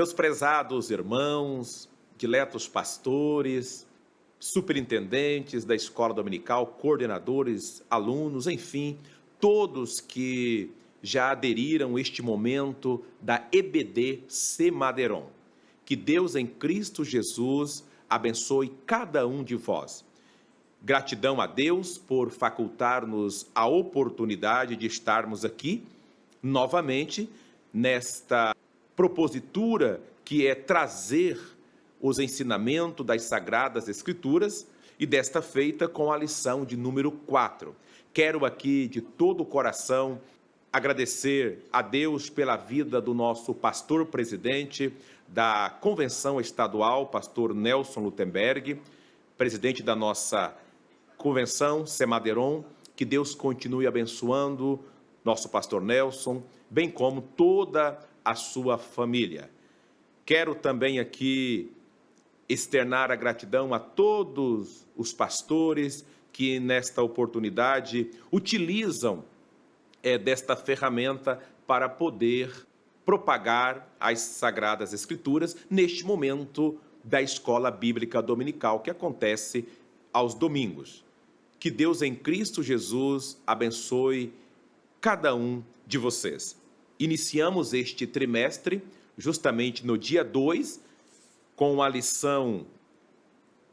Meus prezados irmãos, diletos pastores, superintendentes da escola dominical, coordenadores, alunos, enfim, todos que já aderiram a este momento da EBD Semadron. Que Deus em Cristo Jesus abençoe cada um de vós. Gratidão a Deus por facultar-nos a oportunidade de estarmos aqui novamente nesta propositura que é trazer os ensinamentos das Sagradas Escrituras e desta feita com a lição de número 4. Quero aqui de todo o coração agradecer a Deus pela vida do nosso pastor presidente da Convenção Estadual, pastor Nelson Lutemberg, presidente da nossa Convenção Semadron. Que Deus continue abençoando nosso pastor Nelson, bem como toda a sua família. Quero também aqui externar a gratidão a todos os pastores que nesta oportunidade utilizam desta ferramenta para poder propagar as Sagradas Escrituras neste momento da Escola Bíblica Dominical que acontece aos domingos. Que Deus em Cristo Jesus abençoe cada um de vocês. Iniciamos este trimestre justamente no dia 2 com a lição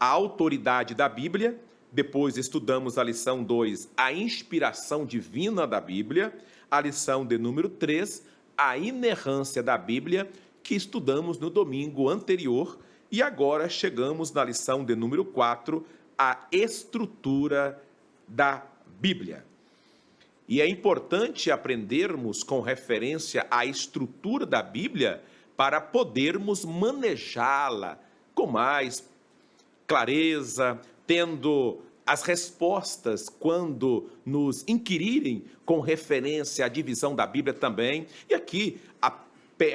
A Autoridade da Bíblia. Depois estudamos a lição 2, a inspiração divina da Bíblia. A lição de número 3, a inerrância da Bíblia, que estudamos no domingo anterior. E agora chegamos na lição de número 4, a estrutura da Bíblia. E é importante aprendermos com referência à estrutura da Bíblia para podermos manejá-la com mais clareza, tendo as respostas quando nos inquirirem com referência à divisão da Bíblia também. E aqui,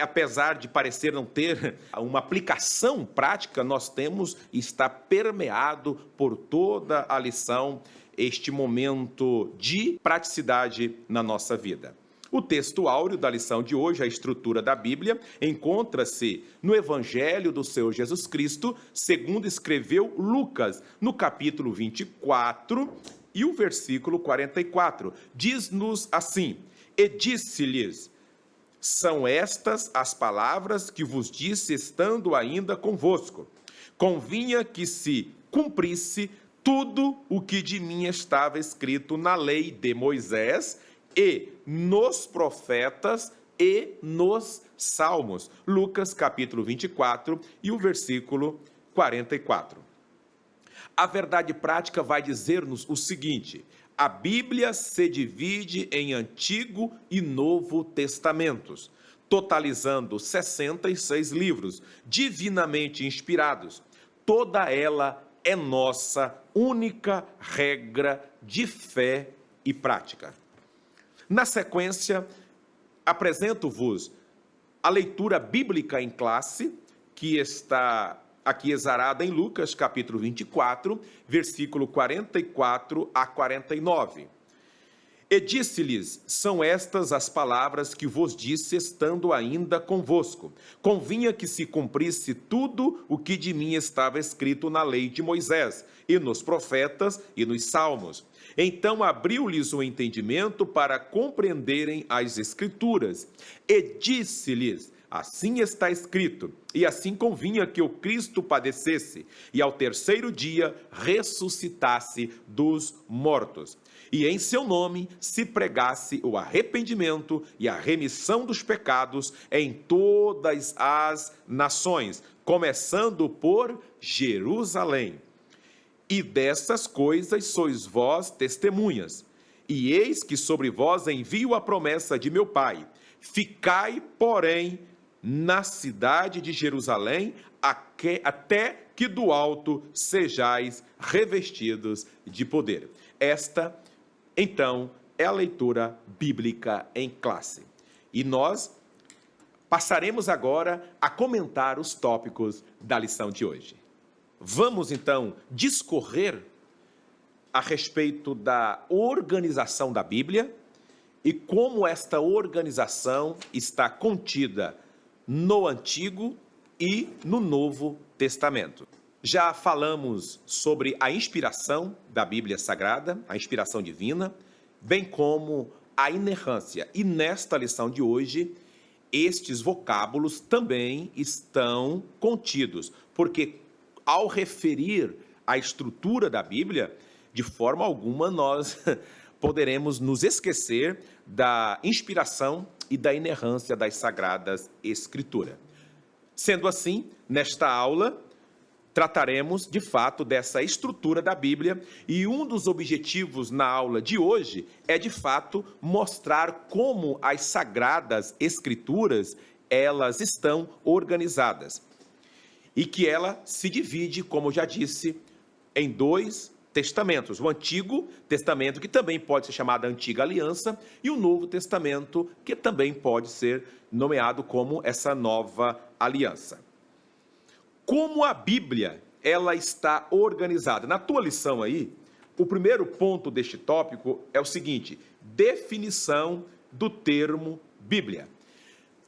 apesar de parecer não ter uma aplicação prática, nós temos e está permeado por toda a lição este momento de praticidade na nossa vida. O texto áureo da lição de hoje, a estrutura da Bíblia, encontra-se no Evangelho do Senhor Jesus Cristo, segundo escreveu Lucas, no capítulo 24 e o versículo 44. Diz-nos assim: E disse-lhes: São estas as palavras que vos disse estando ainda convosco. Convinha que se cumprisse tudo o que de mim estava escrito na lei de Moisés e nos profetas e nos salmos. Lucas capítulo 24 e o versículo 44. A verdade prática vai dizer-nos o seguinte: a Bíblia se divide em Antigo e Novo Testamentos, totalizando 66 livros, divinamente inspirados. Toda ela é nossa única regra de fé e prática. Na sequência, apresento-vos a leitura bíblica em classe, que está aqui exarada em Lucas, capítulo 24, versículo 44 a 49. E disse-lhes: São estas as palavras que vos disse estando ainda convosco. Convinha que se cumprisse tudo o que de mim estava escrito na lei de Moisés, e nos profetas e nos salmos. Então abriu-lhes o entendimento para compreenderem as Escrituras. E disse-lhes: Assim está escrito, e assim convinha que o Cristo padecesse, e ao terceiro dia ressuscitasse dos mortos. E em seu nome se pregasse o arrependimento e a remissão dos pecados em todas as nações, começando por Jerusalém. E dessas coisas sois vós testemunhas. E eis que sobre vós envio a promessa de meu Pai. Ficai, porém, na cidade de Jerusalém, até que do alto sejais revestidos de poder. Esta, então, é a leitura bíblica em classe. E nós passaremos agora a comentar os tópicos da lição de hoje. Vamos, então, discorrer a respeito da organização da Bíblia e como esta organização está contida no Antigo e no Novo Testamento. Já falamos sobre a inspiração da Bíblia Sagrada, a inspiração divina, bem como a inerrância. E nesta lição de hoje, estes vocábulos também estão contidos, porque ao referir a estrutura da Bíblia, de forma alguma nós poderemos nos esquecer da inspiração e da inerrância das Sagradas Escrituras. Sendo assim, nesta aula, trataremos de fato dessa estrutura da Bíblia e um dos objetivos na aula de hoje é de fato mostrar como as Sagradas Escrituras elas estão organizadas e que ela se divide, como eu já disse, em dois testamentos, o Antigo Testamento, que também pode ser chamado Antiga Aliança, e o Novo Testamento, que também pode ser nomeado como essa Nova Aliança. Como a Bíblia ela está organizada? Na tua lição aí, o primeiro ponto deste tópico é o seguinte: definição do termo Bíblia.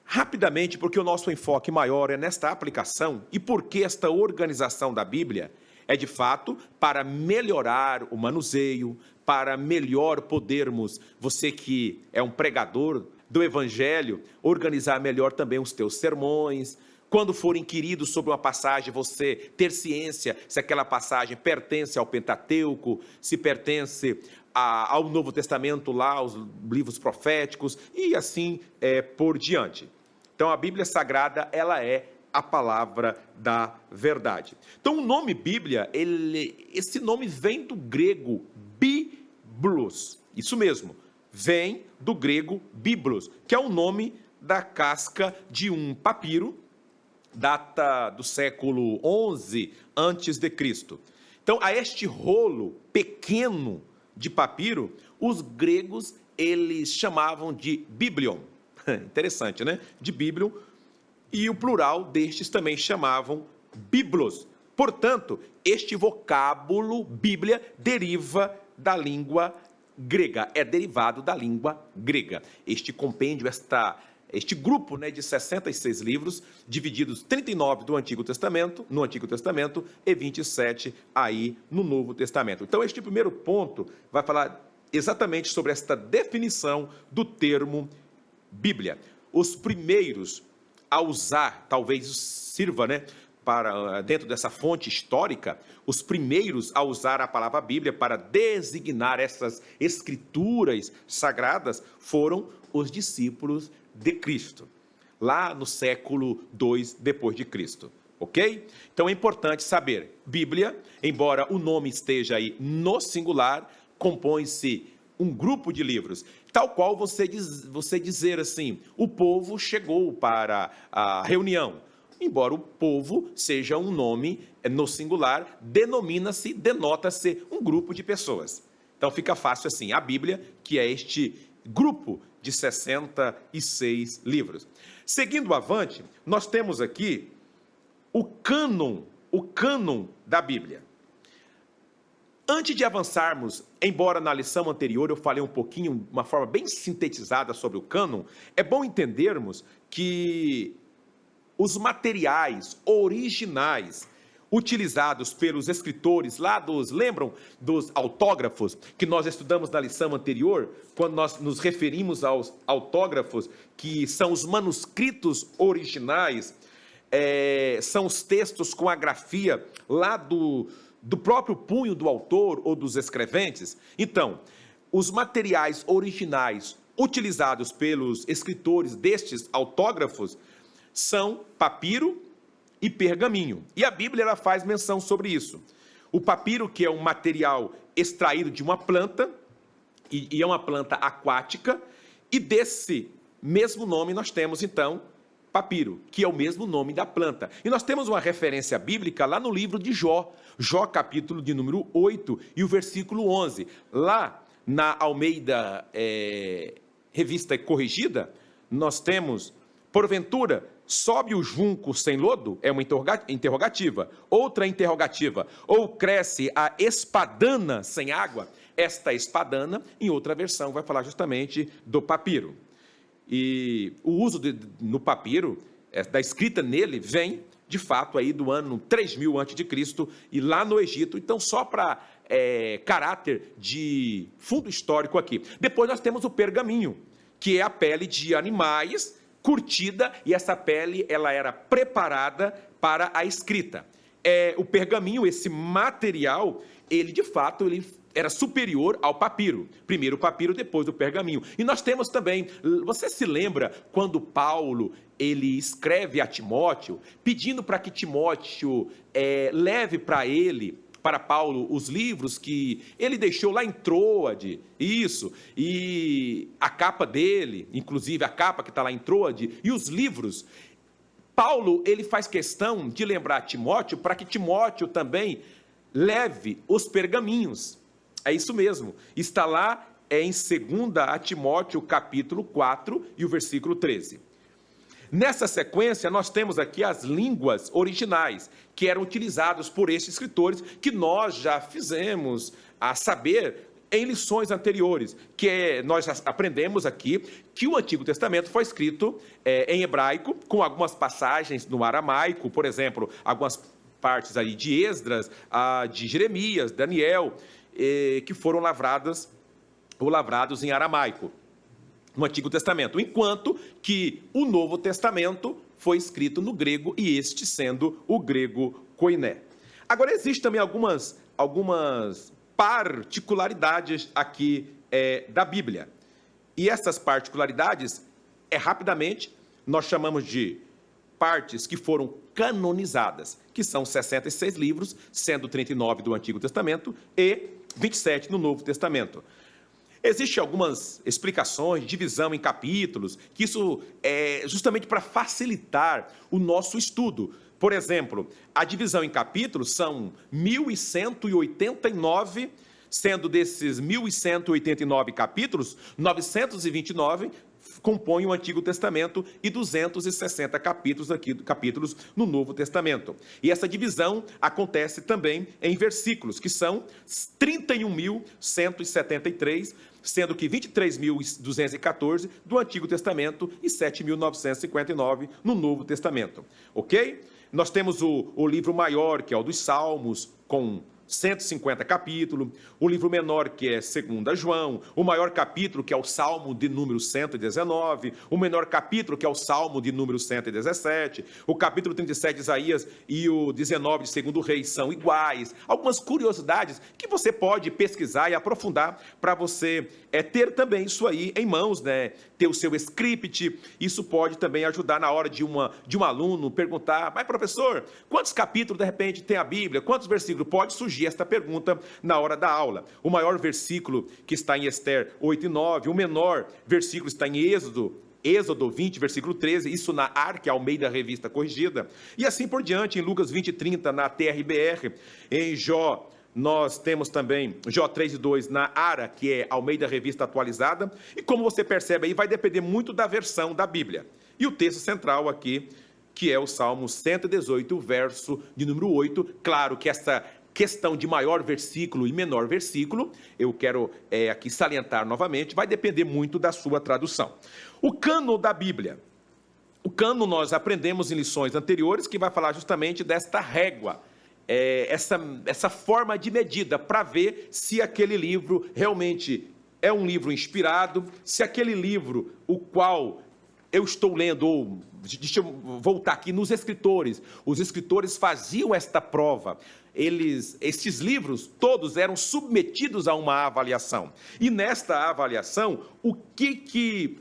Rapidamente, porque o nosso enfoque maior é nesta aplicação e porque esta organização da Bíblia é de fato para melhorar o manuseio, para melhor podermos, você que é um pregador do Evangelho, organizar melhor também os teus sermões. Quando for inquirido sobre uma passagem, você ter ciência se aquela passagem pertence ao Pentateuco, se pertence ao Novo Testamento, lá, aos livros proféticos, e assim por diante. Então, a Bíblia Sagrada, ela é a palavra da verdade. Então, o nome Bíblia, esse nome vem do grego biblos. Isso mesmo, vem do grego biblos, que é o nome da casca de um papiro, data do século XI a.C. Então, a este rolo pequeno de papiro, os gregos, eles chamavam de biblion. Interessante, né? De biblion. E o plural destes também chamavam biblos. Portanto, este vocábulo Bíblia deriva da língua grega, é derivado da língua grega. Este compêndio, este grupo de 66 livros, divididos 39 no Antigo Testamento e 27 aí no Novo Testamento. Então, este primeiro ponto vai falar exatamente sobre esta definição do termo Bíblia. Os primeiros a usar, talvez sirva, para dentro dessa fonte histórica, os primeiros a usar a palavra Bíblia para designar essas escrituras sagradas foram os discípulos de Cristo, lá no século II depois de Cristo, ok? Então é importante saber, Bíblia, embora o nome esteja aí no singular, compõe-se um grupo de livros, tal qual você dizer assim, o povo chegou para a reunião. Embora o povo seja um nome no singular, denota-se um grupo de pessoas. Então fica fácil assim, a Bíblia, que é este grupo de 66 livros. Seguindo avante, nós temos aqui o cânon da Bíblia. Antes de avançarmos, embora na lição anterior eu falei um pouquinho, de uma forma bem sintetizada sobre o cânon, é bom entendermos que os materiais originais utilizados pelos escritores lá lembram dos autógrafos que nós estudamos na lição anterior, quando nós nos referimos aos autógrafos, que são os manuscritos originais, são os textos com a grafia lá do próprio punho do autor ou dos escreventes. Então, os materiais originais utilizados pelos escritores destes autógrafos são papiro e pergaminho. E a Bíblia ela faz menção sobre isso. O papiro, que é um material extraído de uma planta, e é uma planta aquática, e desse mesmo nome nós temos, então, papiro, que é o mesmo nome da planta. E nós temos uma referência bíblica lá no livro de Jó, capítulo de número 8 e o versículo 11. Lá na Almeida Revista Corrigida, nós temos, porventura, sobe o junco sem lodo? É uma interrogativa. Outra interrogativa. Ou cresce a espadana sem água? Esta espadana, em outra versão, vai falar justamente do papiro. E o uso no papiro, da escrita nele, vem de fato, aí do ano 3000 a.C., e lá no Egito. Então, só para caráter de fundo histórico aqui. Depois nós temos o pergaminho, que é a pele de animais curtida, e essa pele ela era preparada para a escrita. O pergaminho, esse material, ele de fato ele era superior ao papiro. Primeiro o papiro, depois o pergaminho. E nós temos também, você se lembra quando Paulo ele escreve a Timóteo, pedindo para que Timóteo leve para Paulo, os livros que ele deixou lá em Troade, isso, e a capa dele, inclusive a capa que está lá em Troade, e os livros. Paulo, ele faz questão de lembrar Timóteo, para que Timóteo também leve os pergaminhos. É isso mesmo, está lá em 2 Timóteo, capítulo 4, e o versículo 13. Nessa sequência, nós temos aqui as línguas originais, que eram utilizadas por estes escritores, que nós já fizemos a saber em lições anteriores, nós já aprendemos aqui que o Antigo Testamento foi escrito em hebraico, com algumas passagens no aramaico, por exemplo, algumas partes aí de Esdras, de Jeremias, Daniel, que foram lavrados em aramaico, no Antigo Testamento, enquanto que o Novo Testamento foi escrito no grego, e este sendo o grego koiné. Agora, existem também algumas particularidades aqui da Bíblia, e essas particularidades, rapidamente, nós chamamos de partes que foram canonizadas, que são 66 livros, sendo 39 do Antigo Testamento e 27 no Novo Testamento. Existem algumas explicações, divisão em capítulos, que isso é justamente para facilitar o nosso estudo. Por exemplo, a divisão em capítulos são 1189, sendo desses 1189 capítulos, 929 compõem o Antigo Testamento e 260 capítulos no Novo Testamento. E essa divisão acontece também em versículos, que são 31.173, sendo que 23.214 do Antigo Testamento e 7.959 no Novo Testamento. Ok? Nós temos o livro maior, que é o dos Salmos, com 150 capítulos, o livro menor, que é 2 João, o maior capítulo, que é o Salmo de número 119, o menor capítulo, que é o Salmo de número 117, o capítulo 37 de Isaías e o 19 de 2 Reis são iguais. Algumas curiosidades que você pode pesquisar e aprofundar para você ter também isso aí em mãos, né? Ter o seu script. Isso pode também ajudar na hora de um aluno perguntar: mas professor, quantos capítulos de repente tem a Bíblia? Quantos versículos? Pode surgir esta pergunta na hora da aula. O maior versículo que está em Ester 8 e 9, o menor versículo está em Êxodo 20, versículo 13, isso na Arca, Almeida Revista Corrigida, e assim por diante, em Lucas 20 e 30, na TRBR, em Jó, nós temos também Jó 3 e 2 na ARA, que é Almeida Revista Atualizada, e como você percebe aí, vai depender muito da versão da Bíblia. E o texto central aqui, que é o Salmo 118, verso de número 8, claro que essa questão de maior versículo e menor versículo, eu quero aqui salientar novamente, vai depender muito da sua tradução. O cânon da Bíblia. O cânon nós aprendemos em lições anteriores, que vai falar justamente desta régua, essa forma de medida, para ver se aquele livro realmente é um livro inspirado, se aquele livro, o qual eu estou lendo, ou deixa eu voltar aqui nos escritores, os escritores faziam esta prova, estes livros todos eram submetidos a uma avaliação, e nesta avaliação, o que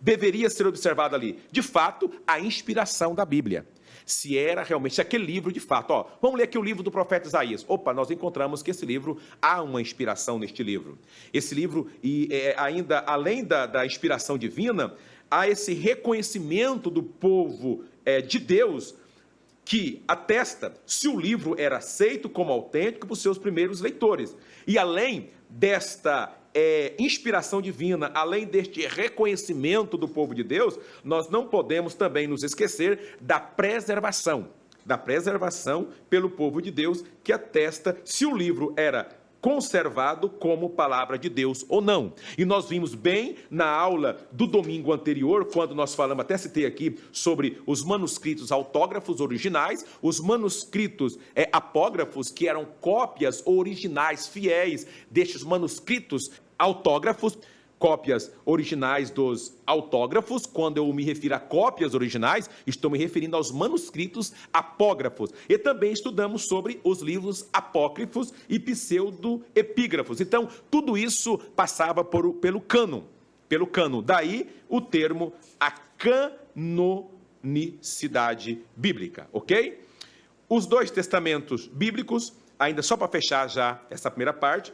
deveria ser observado ali? De fato, a inspiração da Bíblia. Se era realmente aquele livro de fato. Vamos ler aqui o livro do profeta Isaías. Nós encontramos que esse livro, há uma inspiração neste livro. Esse livro, e ainda além da inspiração divina, há esse reconhecimento do povo de Deus, que atesta se o livro era aceito como autêntico por seus primeiros leitores. E além desta inspiração divina, além deste reconhecimento do povo de Deus, nós não podemos também nos esquecer da preservação pelo povo de Deus, que atesta se o livro era conservado como palavra de Deus ou não. E nós vimos bem na aula do domingo anterior, quando nós falamos, até citei aqui, sobre os manuscritos autógrafos originais, os manuscritos apógrafos, que eram cópias originais, fiéis destes manuscritos autógrafos, cópias originais dos autógrafos. Quando eu me refiro a cópias originais, estou me referindo aos manuscritos apógrafos. E também estudamos sobre os livros apócrifos e pseudo-epígrafos. Então, tudo isso passava pelo cânon. Daí o termo a canonicidade bíblica, ok? Os dois testamentos bíblicos, ainda só para fechar já essa primeira parte,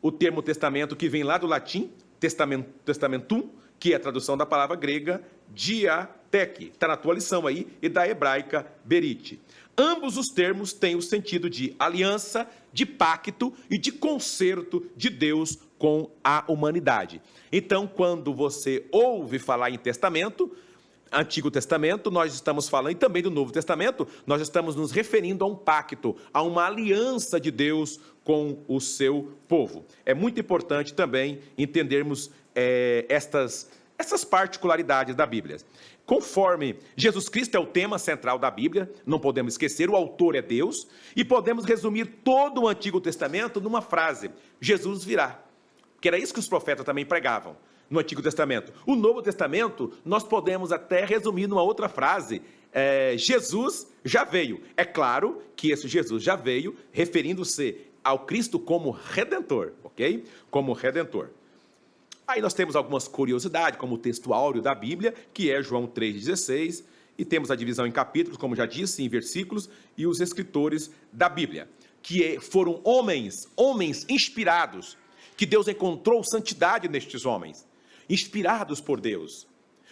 o termo testamento, que vem lá do latim, testamentum, que é a tradução da palavra grega diateque, está na tua lição aí, e da hebraica berite. Ambos os termos têm o sentido de aliança, de pacto e de concerto de Deus com a humanidade. Então, quando você ouve falar em testamento, Antigo Testamento, nós estamos falando, e também do Novo Testamento, nós estamos nos referindo a um pacto, a uma aliança de Deus com o seu povo. É muito importante também entendermos essas particularidades da Bíblia. Conforme Jesus Cristo é o tema central da Bíblia, não podemos esquecer, o autor é Deus, e podemos resumir todo o Antigo Testamento numa frase: Jesus virá. Que era isso que os profetas também pregavam no Antigo Testamento. O Novo Testamento, nós podemos até resumir numa outra frase: Jesus já veio. É claro que esse Jesus já veio, referindo-se ao Cristo como Redentor, ok? Como Redentor. Aí nós temos algumas curiosidades, como o texto áureo da Bíblia, que é João 3,16, e temos a divisão em capítulos, como já disse, em versículos, e os escritores da Bíblia, que foram homens inspirados, que Deus encontrou santidade nestes homens, inspirados por Deus.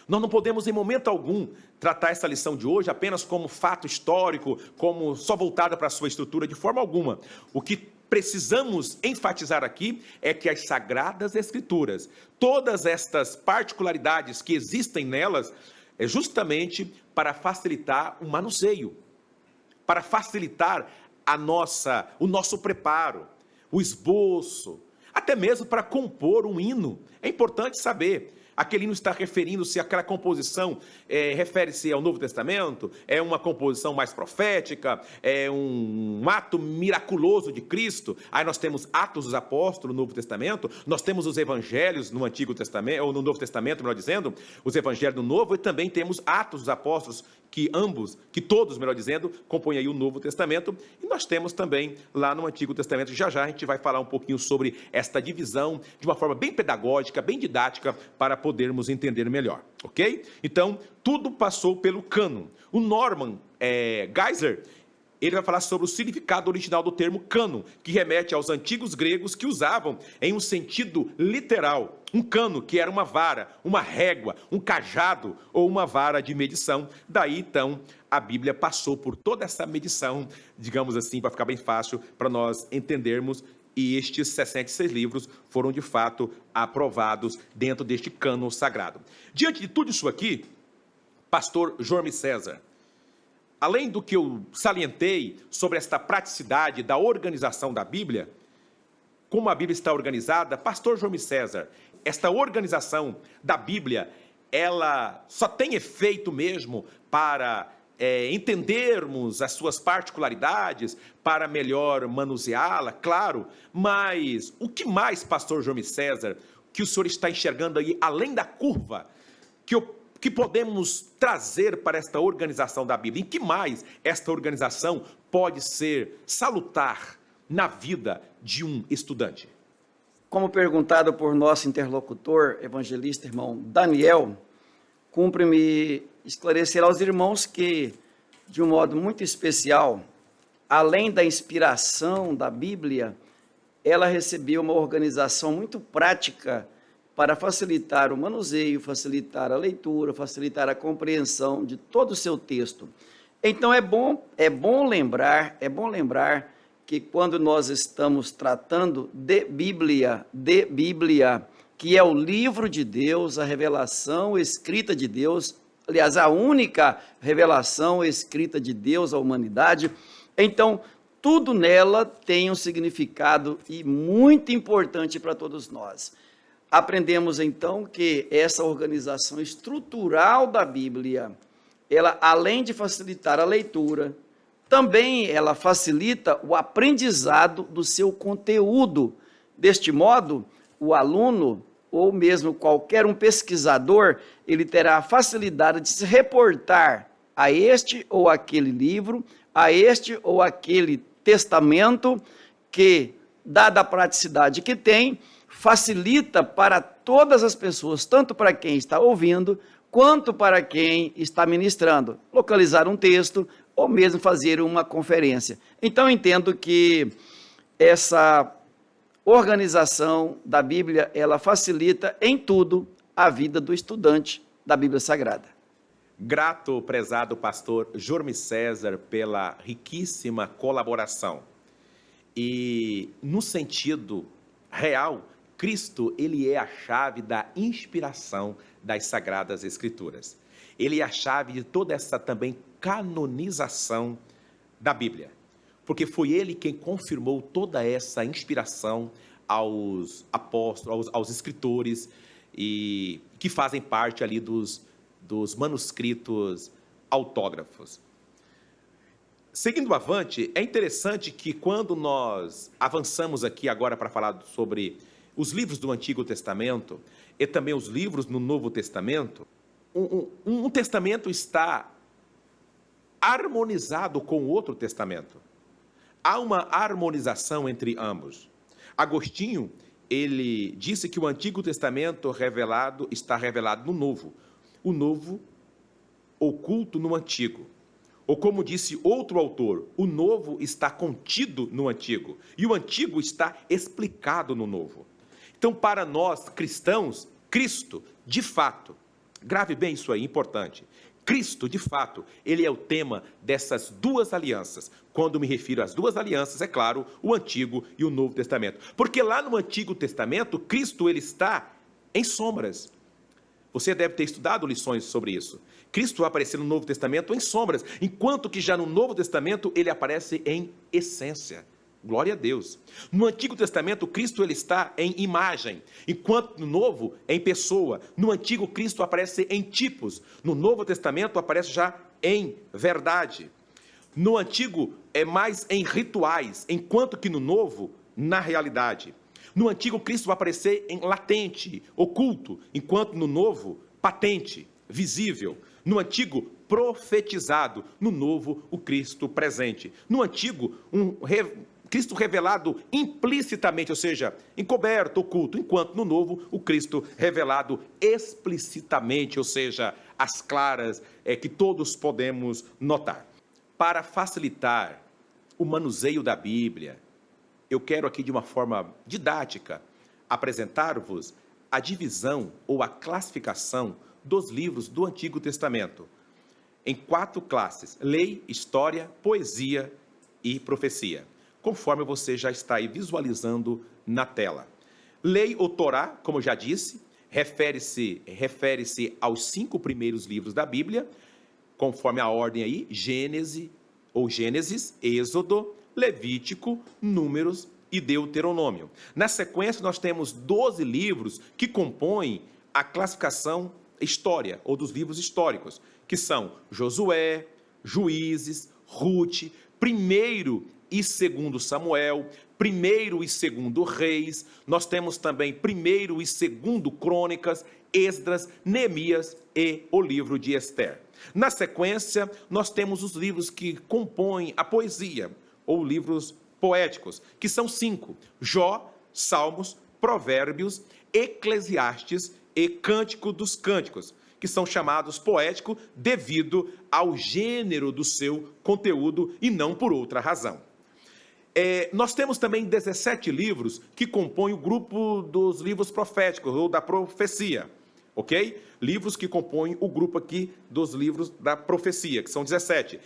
Nós não podemos em momento algum tratar essa lição de hoje apenas como fato histórico, como só voltada para a sua estrutura, de forma alguma. O que precisamos enfatizar aqui é que as Sagradas Escrituras, todas estas particularidades que existem nelas, é justamente para facilitar o manuseio, para facilitar o nosso preparo, o esboço, até mesmo para compor um hino. É importante saber, aquele hino está referindo-se àquela composição, refere-se ao Novo Testamento, é uma composição mais profética, é um ato miraculoso de Cristo. Aí nós temos Atos dos Apóstolos no Novo Testamento, nós temos os Evangelhos no Antigo Testamento, ou no Novo Testamento, melhor dizendo, os Evangelhos do Novo, e também temos Atos dos Apóstolos, que todos, melhor dizendo, compõem aí o Novo Testamento, e nós temos também lá no Antigo Testamento. Já a gente vai falar um pouquinho sobre esta divisão, de uma forma bem pedagógica, bem didática, para podermos entender melhor, ok? Então, tudo passou pelo cânon. O Norman Geisler, ele vai falar sobre o significado original do termo cânon, que remete aos antigos gregos que usavam em um sentido literal um cano, que era uma vara, uma régua, um cajado ou uma vara de medição. Daí, então, a Bíblia passou por toda essa medição, digamos assim, para ficar bem fácil para nós entendermos, e estes 66 livros foram, de fato, aprovados dentro deste cânon sagrado. Diante de tudo isso aqui, pastor Jorme César, além do que eu salientei sobre esta praticidade da organização da Bíblia, como a Bíblia está organizada, pastor Jorme César, esta organização da Bíblia, ela só tem efeito mesmo para entendermos as suas particularidades, para melhor manuseá-la, claro, mas o que mais, pastor Jorme César, que o senhor está enxergando aí, além da curva, que podemos trazer para esta organização da Bíblia? Em que mais esta organização pode ser salutar na vida de um estudante? Como perguntado por nosso interlocutor, evangelista, irmão Daniel, cumpre-me esclarecer aos irmãos que, de um modo muito especial, além da inspiração da Bíblia, ela recebeu uma organização muito prática para facilitar o manuseio, facilitar a leitura, facilitar a compreensão de todo o seu texto. Então é bom lembrar que quando nós estamos tratando de Bíblia, que é o livro de Deus, a revelação escrita de Deus, aliás, a única revelação escrita de Deus à humanidade, então tudo nela tem um significado e muito importante para todos nós. Aprendemos então que essa organização estrutural da Bíblia, ela além de facilitar a leitura, também ela facilita o aprendizado do seu conteúdo. Deste modo, o aluno, ou mesmo qualquer um pesquisador, ele terá a facilidade de se reportar a este ou aquele livro, a este ou aquele testamento, que, dada a praticidade que tem, facilita para todas as pessoas, tanto para quem está ouvindo, quanto para quem está ministrando, localizar um texto ou mesmo fazer uma conferência. Então, entendo que essa organização da Bíblia, ela facilita em tudo a vida do estudante da Bíblia Sagrada. Grato, prezado pastor Jorme César, pela riquíssima colaboração. E, no sentido real, Cristo, ele é a chave da inspiração das Sagradas Escrituras. Ele é a chave de toda essa também canonização da Bíblia, porque foi ele quem confirmou toda essa inspiração aos apóstolos, aos escritores, e que fazem parte ali dos manuscritos autógrafos. Seguindo avante, é interessante que quando nós avançamos aqui agora para falar sobre os livros do Antigo Testamento e também os livros no Novo Testamento, um testamento está harmonizado com o outro testamento. Há uma harmonização entre ambos. Agostinho, ele disse que o Antigo Testamento está revelado no Novo. O Novo oculto no Antigo. Ou como disse outro autor, o Novo está contido no Antigo e o Antigo está explicado no Novo. Então, para nós cristãos, Cristo, de fato, grave bem isso aí, importante. Cristo, de fato, ele é o tema dessas duas alianças. Quando me refiro às duas alianças, é claro, o Antigo e o Novo Testamento. Porque lá no Antigo Testamento, Cristo ele está em sombras. Você deve ter estudado lições sobre isso. Cristo vai aparecer no Novo Testamento em sombras, enquanto que já no Novo Testamento ele aparece em essência. Glória a Deus. No Antigo Testamento, Cristo ele está em imagem, enquanto no Novo, em pessoa. No Antigo, Cristo aparece em tipos. No Novo Testamento, aparece já em verdade. No Antigo, é mais em rituais, enquanto que no Novo, na realidade. No Antigo, Cristo vai aparecer em latente, oculto, enquanto no Novo, patente, visível. No Antigo, profetizado. No Novo, o Cristo presente. No Antigo, Cristo revelado implicitamente, ou seja, encoberto, oculto, enquanto no Novo, o Cristo revelado explicitamente, ou seja, às claras, que todos podemos notar. Para facilitar o manuseio da Bíblia, eu quero aqui de uma forma didática apresentar-vos a divisão ou a classificação dos livros do Antigo Testamento em 4 classes: lei, história, poesia e profecia, conforme você já está aí visualizando na tela. Lei ou Torá, como eu já disse, refere-se aos 5 primeiros livros da Bíblia, conforme a ordem aí: Gênesis, Êxodo, Levítico, Números e Deuteronômio. Na sequência, nós temos 12 livros que compõem a classificação história, ou dos livros históricos, que são Josué, Juízes, Rute, 1º e 2º Samuel, 1º e 2º Reis, nós temos também 1º e 2º Crônicas, Esdras, Neemias e o livro de Ester. Na sequência, nós temos os livros que compõem a poesia, ou livros poéticos, que são 5: Jó, Salmos, Provérbios, Eclesiastes e Cântico dos Cânticos, que são chamados poético devido ao gênero do seu conteúdo e não por outra razão. Nós temos também 17 livros que compõem o grupo dos livros proféticos ou da profecia, ok? Livros que compõem o grupo aqui dos livros da profecia, que são 17,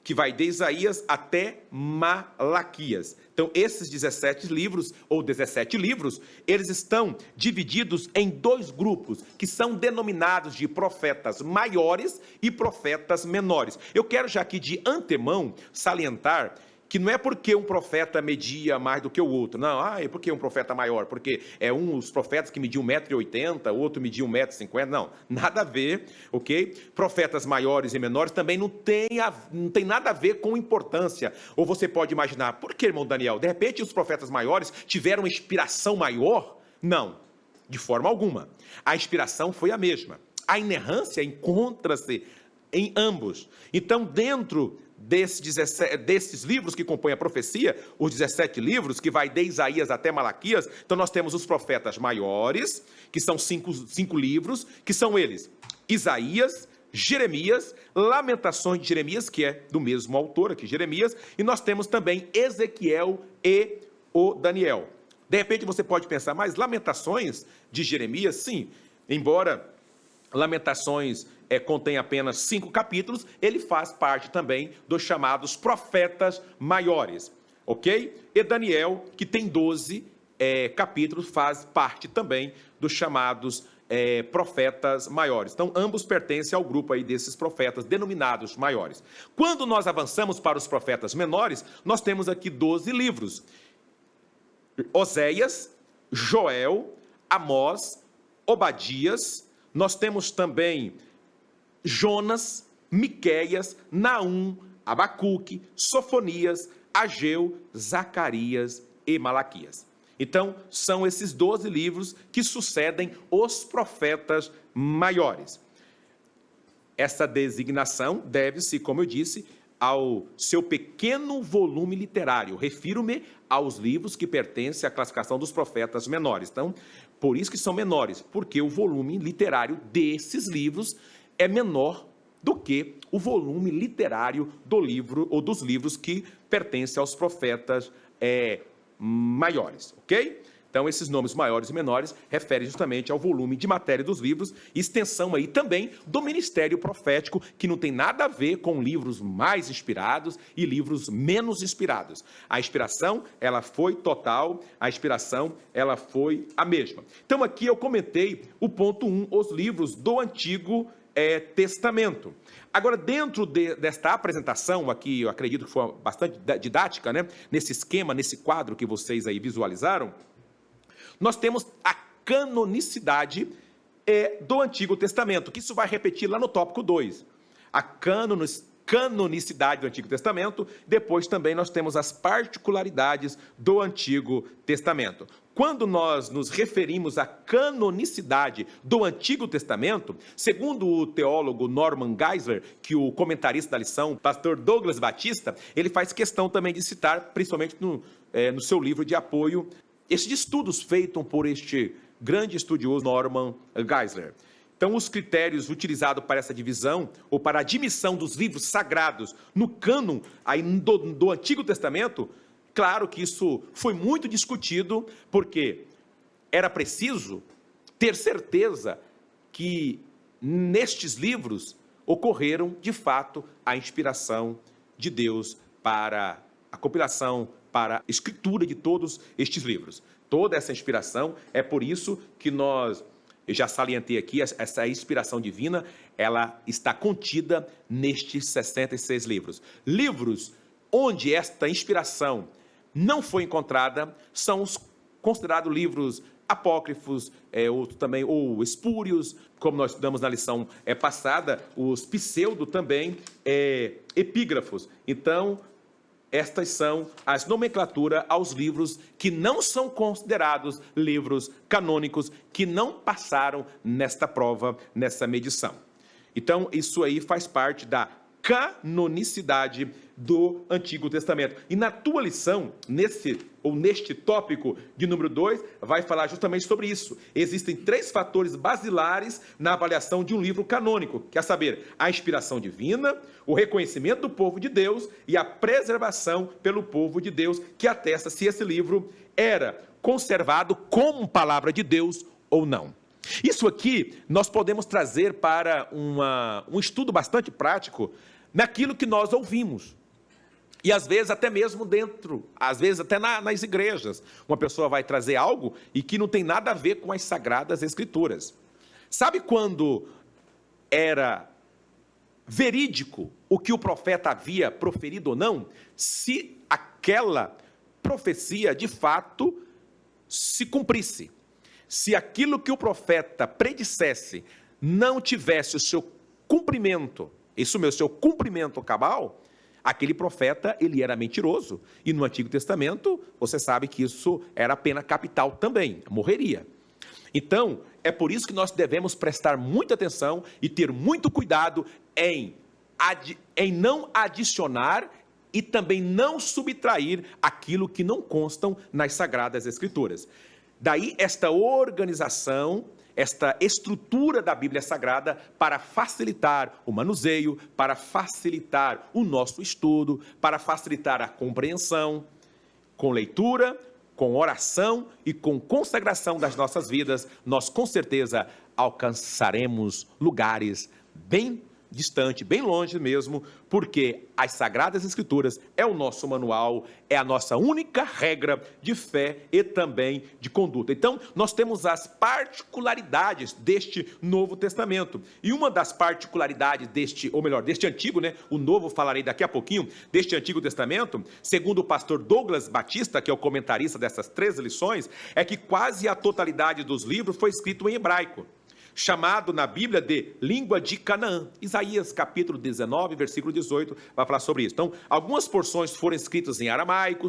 que vai de Isaías até Malaquias. Então, esses 17 livros, eles estão divididos em 2 grupos, que são denominados de profetas maiores e profetas menores. Eu quero já aqui de antemão salientar que não é porque um profeta media mais do que o outro. Não, é porque um profeta maior, porque os profetas que mediam 1,80 m, o outro media 1,50 m. Não, nada a ver, ok? Profetas maiores e menores também não tem nada a ver com importância. Ou você pode imaginar, por que, irmão Daniel? De repente os profetas maiores tiveram uma inspiração maior? Não, de forma alguma. A inspiração foi a mesma. A inerrância encontra-se em ambos. Então, dentro desses livros que compõem a profecia, os 17 livros, que vai de Isaías até Malaquias, então nós temos os profetas maiores, que são cinco livros, que são eles: Isaías, Jeremias, Lamentações de Jeremias, que é do mesmo autor aqui, Jeremias, e nós temos também Ezequiel e o Daniel. De repente você pode pensar, mas Lamentações de Jeremias, sim, embora Lamentações contém apenas 5 capítulos, ele faz parte também dos chamados profetas maiores, ok? E Daniel, que tem 12 capítulos, faz parte também dos chamados profetas maiores. Então, ambos pertencem ao grupo aí desses profetas denominados maiores. Quando nós avançamos para os profetas menores, nós temos aqui 12 livros: Oséias, Joel, Amós, Obadias. Nós temos também Jonas, Miqueias, Naum, Abacuque, Sofonias, Ageu, Zacarias e Malaquias. Então, são esses 12 livros que sucedem os profetas maiores. Essa designação deve-se, como eu disse, ao seu pequeno volume literário. Refiro-me aos livros que pertencem à classificação dos profetas menores. Então, por isso que são menores, porque o volume literário desses livros é menor do que o volume literário do livro ou dos livros que pertencem aos profetas maiores, ok? Então, esses nomes maiores e menores referem justamente ao volume de matéria dos livros, extensão aí também do ministério profético, que não tem nada a ver com livros mais inspirados e livros menos inspirados. A inspiração, ela foi total, a inspiração, ela foi a mesma. Então, aqui eu comentei o ponto 1, os livros do Antigo Testamento. Agora, dentro desta apresentação aqui, eu acredito que foi bastante didática, né? Nesse esquema, nesse quadro que vocês aí visualizaram, nós temos a canonicidade do Antigo Testamento, que isso vai repetir lá no tópico 2. A canonicidade do Antigo Testamento, depois também nós temos as particularidades do Antigo Testamento. Quando nós nos referimos à canonicidade do Antigo Testamento, segundo o teólogo Norman Geisler, que o comentarista da lição, pastor Douglas Batista, ele faz questão também de citar, principalmente no seu livro de apoio, esses estudos feitos por este grande estudioso Norman Geisler. Então, os critérios utilizados para essa divisão, ou para a admissão dos livros sagrados no cânon aí do Antigo Testamento, claro que isso foi muito discutido, porque era preciso ter certeza que nestes livros ocorreram, de fato, a inspiração de Deus para a compilação, para a escritura de todos estes livros. Toda essa inspiração, é por isso que eu já salientei aqui, essa inspiração divina, ela está contida nestes 66 livros. Livros onde esta inspiração não foi encontrada são os considerados livros apócrifos, ou espúrios, como nós estudamos na lição passada, os pseudo também, epígrafos. Então, estas são as nomenclaturas aos livros que não são considerados livros canônicos, que não passaram nesta prova, nessa medição. Então, isso aí faz parte da canonicidade do Antigo Testamento. E na tua lição, neste tópico de número 2, vai falar justamente sobre isso. Existem 3 fatores basilares na avaliação de um livro canônico, que é saber a inspiração divina, o reconhecimento do povo de Deus e a preservação pelo povo de Deus, que atesta se esse livro era conservado como palavra de Deus ou não. Isso aqui nós podemos trazer para um estudo bastante prático naquilo que nós ouvimos. E às vezes até mesmo às vezes até nas igrejas, uma pessoa vai trazer algo e que não tem nada a ver com as Sagradas Escrituras. Sabe quando era verídico o que o profeta havia proferido ou não, se aquela profecia de fato se cumprisse. Se aquilo que o profeta predissesse não tivesse o seu cumprimento, isso mesmo, seu cumprimento cabal, aquele profeta, ele era mentiroso. E no Antigo Testamento, você sabe que isso era pena capital também, morreria. Então, é por isso que nós devemos prestar muita atenção e ter muito cuidado em não adicionar e também não subtrair aquilo que não constam nas Sagradas Escrituras. Daí esta organização, esta estrutura da Bíblia Sagrada para facilitar o manuseio, para facilitar o nosso estudo, para facilitar a compreensão, com leitura, com oração e com consagração das nossas vidas, nós com certeza alcançaremos lugares bem distantes, bem longe mesmo, porque as Sagradas Escrituras é o nosso manual, é a nossa única regra de fé e também de conduta. Então, nós temos as particularidades deste Novo Testamento. E uma das particularidades deste Antigo, o Novo falarei daqui a pouquinho, deste Antigo Testamento, segundo o pastor Douglas Batista, que é o comentarista dessas 13 lições, é que quase a totalidade dos livros foi escrito em hebraico, chamado na Bíblia de língua de Canaã. Isaías capítulo 19, versículo 18, vai falar sobre isso. Então, algumas porções foram escritas em aramaico,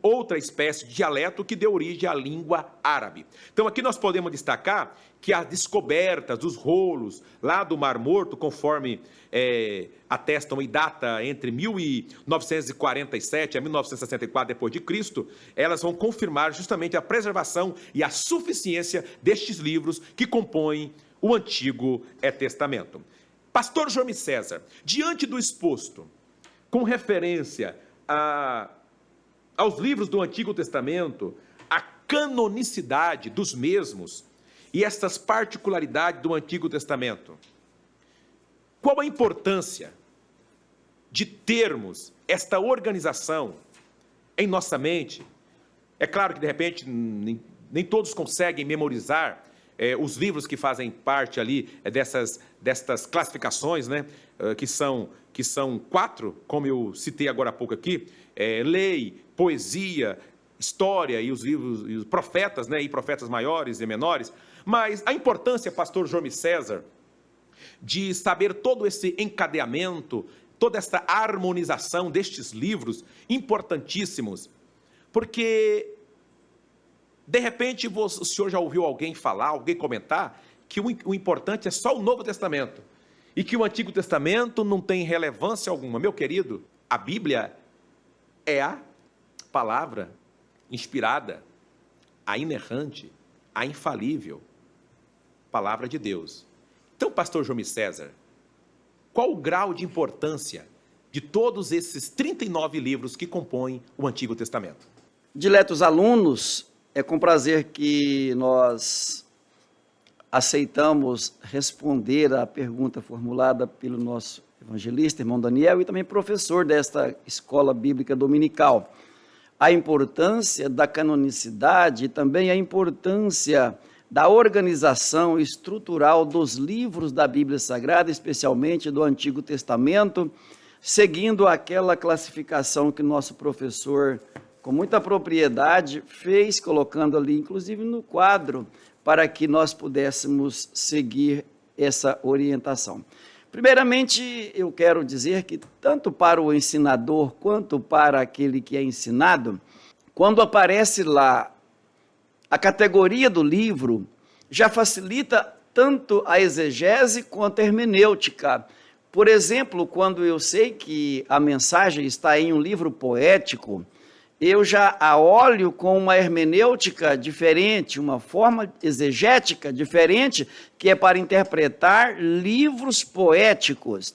outra espécie de dialeto que deu origem à língua árabe. Então, aqui nós podemos destacar que as descobertas dos rolos lá do Mar Morto, conforme atestam e data entre 1947 a 1964 depois de Cristo, elas vão confirmar justamente a preservação e a suficiência destes livros que compõem o Antigo Testamento. Pastor João César, diante do exposto, com referência aos livros do Antigo Testamento, a canonicidade dos mesmos e estas particularidades do Antigo Testamento, qual a importância de termos esta organização em nossa mente? É claro que, de repente, nem todos conseguem memorizar os livros que fazem parte ali destas classificações, que são 4, como eu citei agora há pouco aqui, lei, poesia, história e os livros, e os profetas, e profetas maiores e menores. Mas a importância, pastor João César, de saber todo esse encadeamento, toda essa harmonização destes livros importantíssimos, porque de repente o senhor já ouviu alguém falar, alguém comentar, que o importante é só o Novo Testamento, e que o Antigo Testamento não tem relevância alguma. Meu querido, a Bíblia é a palavra inspirada, a inerrante, a infalível palavra de Deus. Então, pastor João César, qual o grau de importância de todos esses 39 livros que compõem o Antigo Testamento? Diletos alunos, é com prazer que nós aceitamos responder à pergunta formulada pelo nosso evangelista, irmão Daniel, e também professor desta escola bíblica dominical. A importância da canonicidade e também a importância da organização estrutural dos livros da Bíblia Sagrada, especialmente do Antigo Testamento, seguindo aquela classificação que nosso professor, com muita propriedade, fez, colocando ali, inclusive no quadro, para que nós pudéssemos seguir essa orientação. Primeiramente, eu quero dizer que tanto para o ensinador quanto para aquele que é ensinado, quando aparece lá a categoria do livro, já facilita tanto a exegese quanto a hermenêutica. Por exemplo, quando eu sei que a mensagem está em um livro poético, eu já a olho com uma hermenêutica diferente, uma forma exegética diferente, que é para interpretar livros poéticos.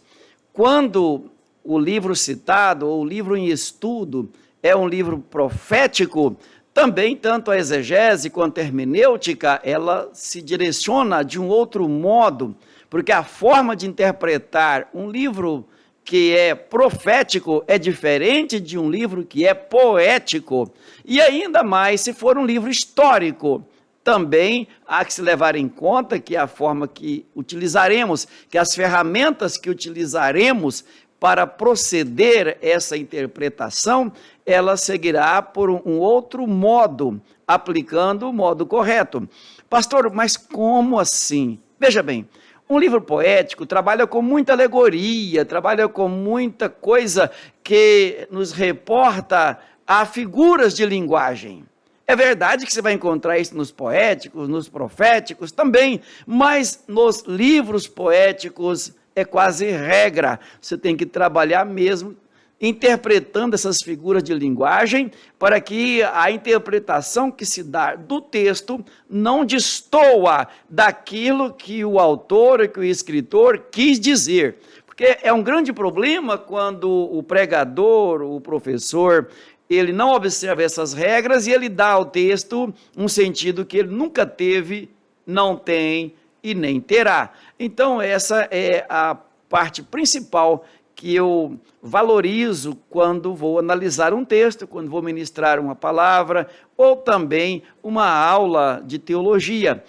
Quando o livro citado, ou o livro em estudo, é um livro profético, também tanto a exegese quanto a hermenêutica, ela se direciona de um outro modo, porque a forma de interpretar um livro que é profético é diferente de um livro que é poético. E ainda mais se for um livro histórico. também há que se levar em conta que a forma que utilizaremos, que as ferramentas que utilizaremos para proceder essa interpretação, ela seguirá por um outro modo, aplicando o modo correto. Pastor, mas como assim? Veja bem, um livro poético trabalha com muita alegoria, trabalha com muita coisa que nos reporta a figuras de linguagem. É verdade que você vai encontrar isso nos poéticos, nos proféticos também, mas nos livros poéticos é quase regra. Você tem que trabalhar mesmo interpretando essas figuras de linguagem para que a interpretação que se dá do texto não destoa daquilo que o autor, que o escritor quis dizer. Porque é um grande problema quando o pregador, o professor, ele não observa essas regras e ele dá ao texto um sentido que ele nunca teve, não tem e nem terá. Então, essa é a parte principal que eu valorizo quando vou analisar um texto, quando vou ministrar uma palavra, ou também uma aula de teologia.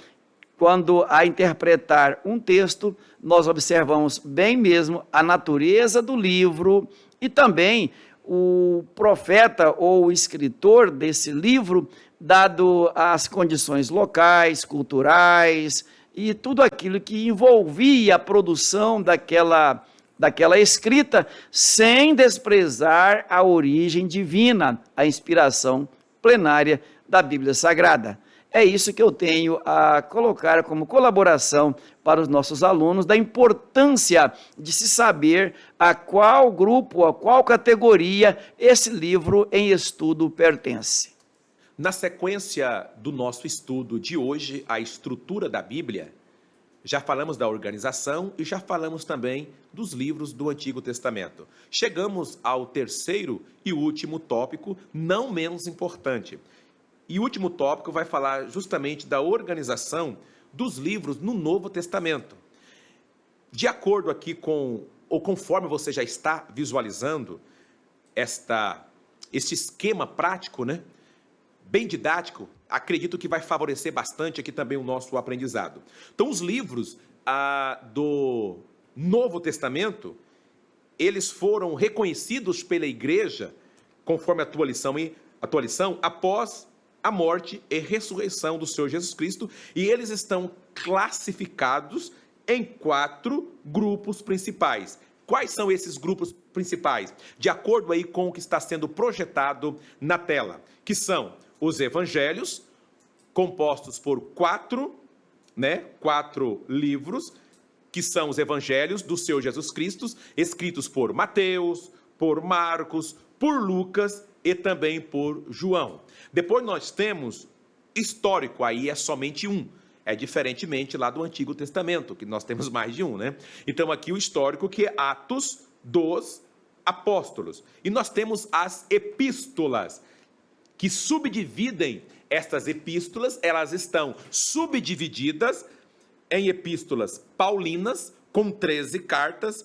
Quando a interpretar um texto, nós observamos bem mesmo a natureza do livro e também o profeta ou o escritor desse livro, dado as condições locais, culturais e tudo aquilo que envolvia a produção daquela escrita, sem desprezar a origem divina, a inspiração plenária da Bíblia Sagrada. É isso que eu tenho a colocar como colaboração para os nossos alunos, da importância de se saber a qual grupo, a qual categoria esse livro em estudo pertence. Na sequência do nosso estudo de hoje, a estrutura da Bíblia, já falamos da organização e já falamos também dos livros do Antigo Testamento. Chegamos ao terceiro e último tópico, não menos importante. E o último tópico vai falar justamente da organização dos livros no Novo Testamento. De acordo aqui com, ou conforme você já está visualizando este esquema prático, né? Bem didático, acredito que vai favorecer bastante aqui também o nosso aprendizado. Então, os livros do Novo Testamento, eles foram reconhecidos pela igreja, conforme a tua lição, após a morte e ressurreição do Senhor Jesus Cristo, e eles estão classificados em 4 grupos principais. Quais são esses grupos principais? De acordo aí com o que está sendo projetado na tela, que são os evangelhos, compostos por 4 livros, que são os evangelhos do Senhor Jesus Cristo, escritos por Mateus, por Marcos, por Lucas e também por João. Depois nós temos histórico, aí é somente um. É diferentemente lá do Antigo Testamento, que nós temos mais de um, né? Então aqui o histórico, que é Atos dos Apóstolos. E nós temos as epístolas, que subdividem estas epístolas, elas estão subdivididas em epístolas paulinas, com 13 cartas,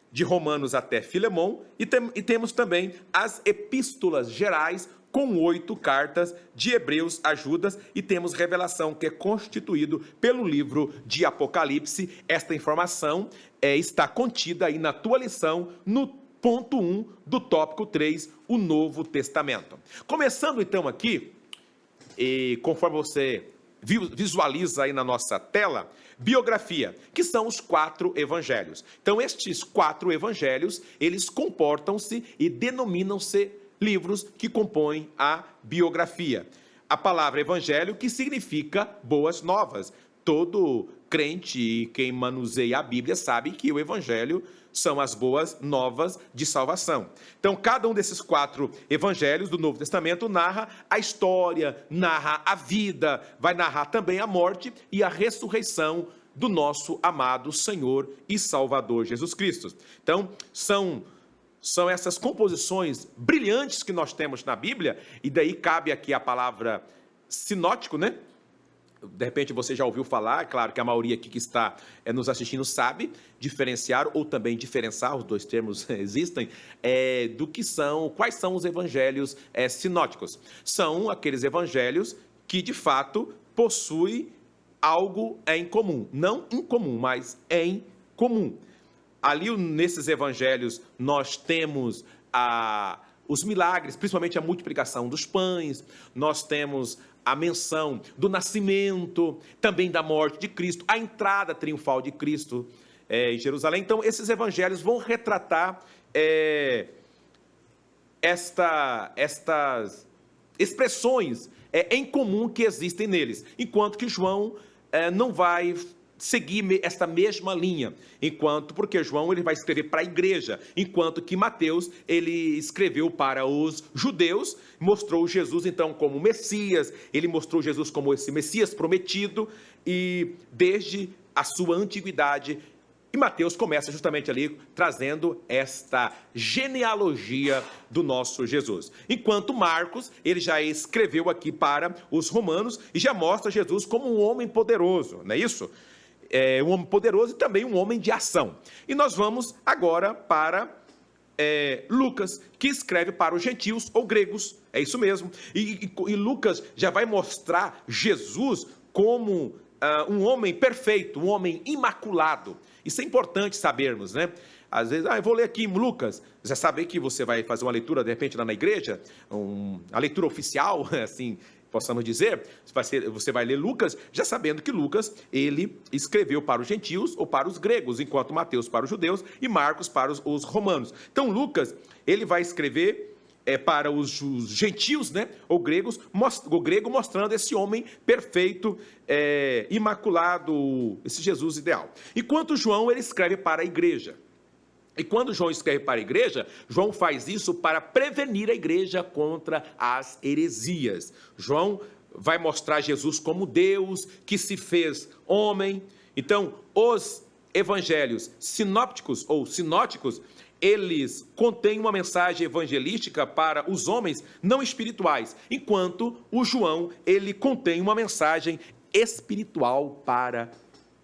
de Romanos até Filemon, e temos também as epístolas gerais, com 8 cartas, de Hebreus a Judas, e temos Revelação, que é constituído pelo livro de Apocalipse. Esta informação está contida aí na tua lição, no ponto 1 do tópico 3, o Novo Testamento. Começando então aqui, e conforme você visualiza aí na nossa tela, biografia, que são os 4 evangelhos. Então estes 4 evangelhos, eles comportam-se e denominam-se livros que compõem a biografia. A palavra evangelho, que significa boas novas. Todo crente e quem manuseia a Bíblia sabe que o evangelho são as boas novas de salvação. Então, cada um desses 4 evangelhos do Novo Testamento narra a história, narra a vida, vai narrar também a morte e a ressurreição do nosso amado Senhor e Salvador Jesus Cristo. Então, são essas composições brilhantes que nós temos na Bíblia, e daí cabe aqui a palavra sinótico, né? De repente você já ouviu falar, claro que a maioria aqui que está nos assistindo sabe diferenciar, ou também diferenciar, os dois termos existem, quais são os evangelhos sinóticos. São aqueles evangelhos que de fato possui algo em comum, não incomum, mas em comum. Ali nesses evangelhos nós temos os milagres, principalmente a multiplicação dos pães, nós temos a menção do nascimento, também da morte de Cristo, a entrada triunfal de Cristo em Jerusalém. Então, esses evangelhos vão retratar estas expressões em comum que existem neles, enquanto que João não vai seguir esta mesma linha, porque João ele vai escrever para a igreja, enquanto que Mateus ele escreveu para os judeus, mostrou Jesus então como Messias, ele mostrou Jesus como esse Messias prometido, e desde a sua antiguidade. E Mateus começa justamente ali trazendo esta genealogia do nosso Jesus. Enquanto Marcos, ele já escreveu aqui para os romanos e já mostra Jesus como um homem poderoso, não é isso? Um homem poderoso e também um homem de ação. E nós vamos agora para Lucas, que escreve para os gentios ou gregos, é isso mesmo. E Lucas já vai mostrar Jesus como um homem perfeito, um homem imaculado. Isso é importante sabermos, né? Às vezes, eu vou ler aqui em Lucas, já sabe que você vai fazer uma leitura, de repente, lá na igreja, a leitura oficial, assim, possamos dizer, você vai ler Lucas, já sabendo que Lucas, ele escreveu para os gentios ou para os gregos, enquanto Mateus para os judeus e Marcos para os romanos. Então, Lucas, ele vai escrever para os gentios, né, ou gregos, o grego mostrando esse homem perfeito, imaculado, esse Jesus ideal. Enquanto João, ele escreve para a igreja. E quando João escreve para a igreja, João faz isso para prevenir a igreja contra as heresias. João vai mostrar Jesus como Deus que se fez homem. Então, os evangelhos sinópticos ou sinóticos, eles contêm uma mensagem evangelística para os homens não espirituais, enquanto o João, ele contém uma mensagem espiritual para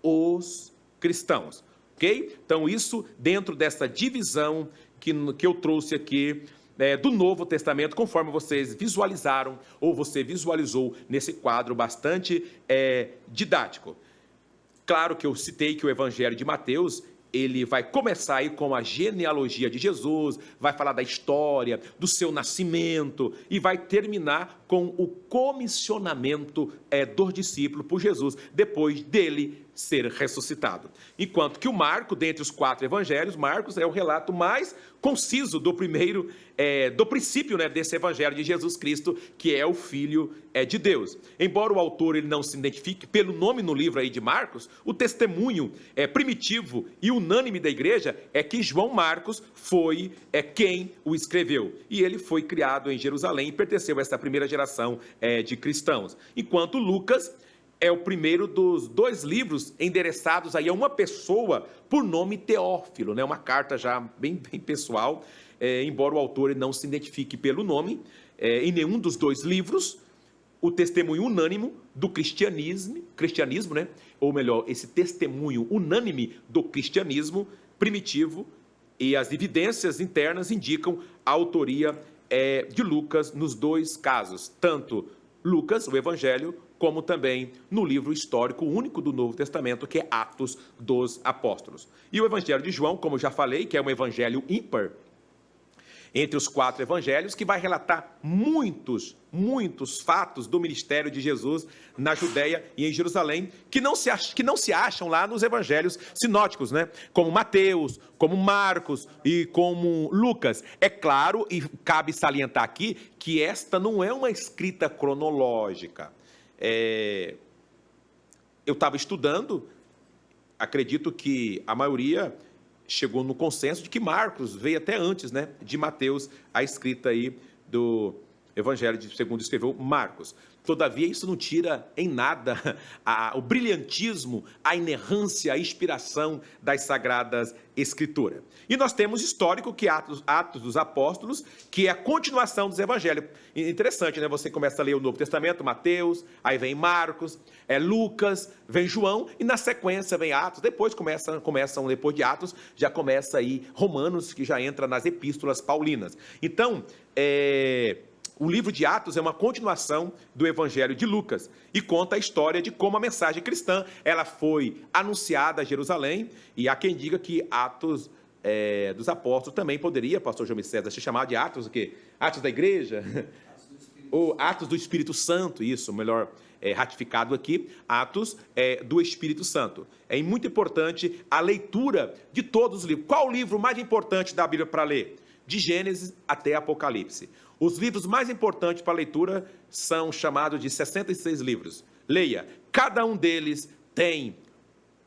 os cristãos, ok? Então, isso dentro dessa divisão que eu trouxe aqui do Novo Testamento, conforme vocês visualizaram, ou você visualizou nesse quadro bastante didático. Claro que eu citei que o Evangelho de Mateus, ele vai começar aí com a genealogia de Jesus, vai falar da história, do seu nascimento, e vai terminar com o comissionamento do discípulo por Jesus, depois dele ser ressuscitado. Enquanto que o Marcos, dentre os 4 evangelhos, Marcos é o relato mais conciso do princípio, né, desse evangelho de Jesus Cristo, que é o Filho de Deus. Embora o autor ele não se identifique pelo nome no livro aí de Marcos, o testemunho primitivo e unânime da igreja é que João Marcos foi quem o escreveu. E ele foi criado em Jerusalém e pertenceu a essa primeira geração de cristãos. Enquanto Lucas é o primeiro dos 2 livros endereçados aí a uma pessoa por nome Teófilo, né? Uma carta já bem pessoal, embora o autor não se identifique pelo nome, em nenhum dos 2 livros, o testemunho unânime do cristianismo, né? Ou melhor, esse testemunho unânime do cristianismo primitivo e as evidências internas indicam a autoria de Lucas nos 2 casos, tanto Lucas, o Evangelho, como também no livro histórico único do Novo Testamento, que é Atos dos Apóstolos. E o Evangelho de João, como eu já falei, que é um evangelho ímpar, entre os 4 evangelhos, que vai relatar muitos fatos do ministério de Jesus na Judéia e em Jerusalém, que não se acham lá nos evangelhos sinóticos, né? Como Mateus, como Marcos e como Lucas. É claro, e cabe salientar aqui, que esta não é uma escrita cronológica. Eu estava estudando, acredito que a maioria chegou no consenso de que Marcos veio até antes, né, de Mateus, a escrita aí do Evangelho segundo escreveu Marcos. Todavia, isso não tira em nada o brilhantismo, a inerrância, a inspiração das Sagradas Escrituras. E nós temos histórico que Atos dos Apóstolos, que é a continuação dos Evangelhos. Interessante, né? Você começa a ler o Novo Testamento, Mateus, aí vem Marcos, Lucas, vem João, e na sequência vem Atos, depois começam depois de Atos, já começa aí Romanos, que já entra nas epístolas paulinas. Então, O livro de Atos é uma continuação do Evangelho de Lucas e conta a história de como a mensagem cristã ela foi anunciada a Jerusalém, e há quem diga que Atos dos Apóstolos também poderia, pastor João César, ser chamado de Atos o quê? Atos da Igreja? Ou Atos do Espírito Santo, isso, melhor ratificado aqui, Atos do Espírito Santo. É muito importante a leitura de todos os livros. Qual o livro mais importante da Bíblia para ler? De Gênesis até Apocalipse. Os livros mais importantes para leitura são chamados de 66 livros. Leia, cada um deles tem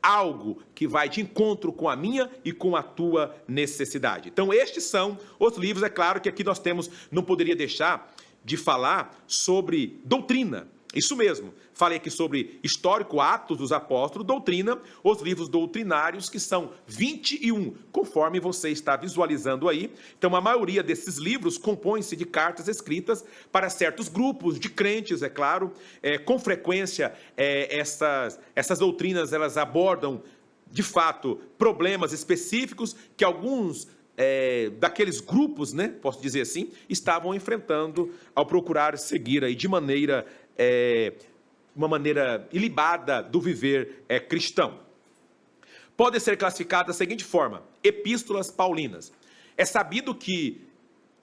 algo que vai de encontro com a minha e com a tua necessidade. Então, estes são os livros. É claro que aqui nós temos, não poderia deixar de falar sobre doutrina. Isso mesmo, falei aqui sobre histórico, Atos dos Apóstolos, doutrina, os livros doutrinários, que são 21, conforme você está visualizando aí. Então, a maioria desses livros compõe-se de cartas escritas para certos grupos de crentes, é claro. Com frequência, essas doutrinas, elas abordam, de fato, problemas específicos que alguns daqueles grupos, né, posso dizer assim, estavam enfrentando ao procurar seguir aí de maneira uma maneira ilibada do viver cristão. Pode ser classificada da seguinte forma: epístolas paulinas. É sabido que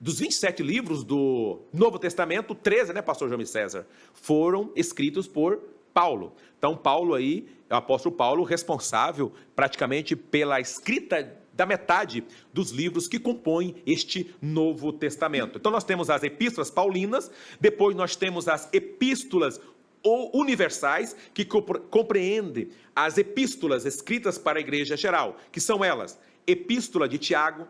dos 27 livros do Novo Testamento, 13, né, pastor João César, foram escritos por Paulo. Então, Paulo aí, é o apóstolo Paulo, responsável praticamente pela escrita da metade dos livros que compõem este Novo Testamento. Então, nós temos as epístolas paulinas, depois nós temos as epístolas universais, que compreendem as epístolas escritas para a igreja geral, que são elas: Epístola de Tiago,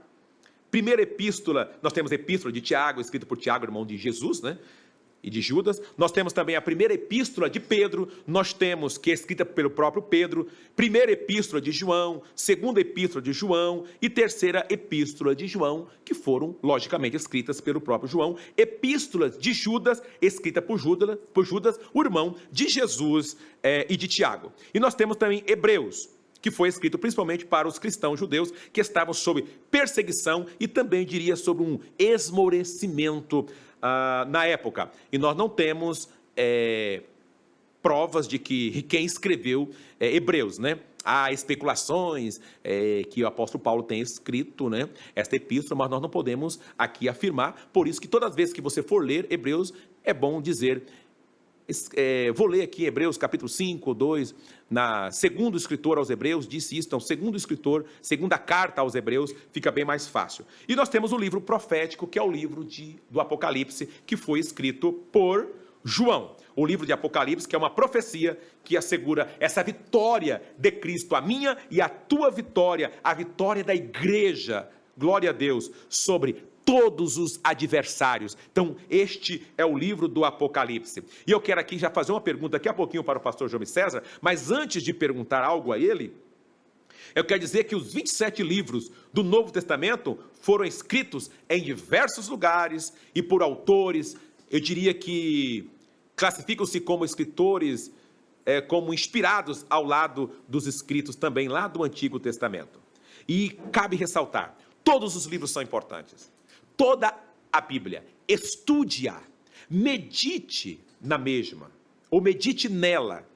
primeira epístola, nós temos a Epístola de Tiago, escrita por Tiago, irmão de Jesus, né? E de Judas. Nós temos também a primeira epístola de Pedro, nós temos, que é escrita pelo próprio Pedro, primeira epístola de João, segunda epístola de João e terceira epístola de João, que foram, logicamente, escritas pelo próprio João, epístolas de Judas, escrita por Judas, o irmão de Jesus e de Tiago. E nós temos também Hebreus, que foi escrito principalmente para os cristãos judeus que estavam sob perseguição e também, diria, sob um esmorecimento na época. E nós não temos provas de que quem escreveu Hebreus, né? Há especulações que o apóstolo Paulo tem escrito, né, esta epístola, mas nós não podemos aqui afirmar. Por isso que todas as vezes que você for ler Hebreus, é bom dizer... vou ler aqui Hebreus capítulo 5, 2, segundo escritor aos Hebreus, disse isso. Então, segundo escritor, segunda carta aos Hebreus, fica bem mais fácil. E nós temos o livro profético, que é o livro do Apocalipse, que foi escrito por João. O livro de Apocalipse, que é uma profecia que assegura essa vitória de Cristo, a minha e a tua vitória, a vitória da igreja, glória a Deus, sobre todos os adversários. Então, este é o livro do Apocalipse. E eu quero aqui já fazer uma pergunta daqui a pouquinho para o pastor João César, mas antes de perguntar algo a ele, eu quero dizer que os 27 livros do Novo Testamento foram escritos em diversos lugares e por autores, eu diria que classificam-se como escritores, como inspirados ao lado dos escritos também lá do Antigo Testamento. E cabe ressaltar, todos os livros são importantes. Toda a Bíblia, estude-a, medite na mesma, ou medite nela,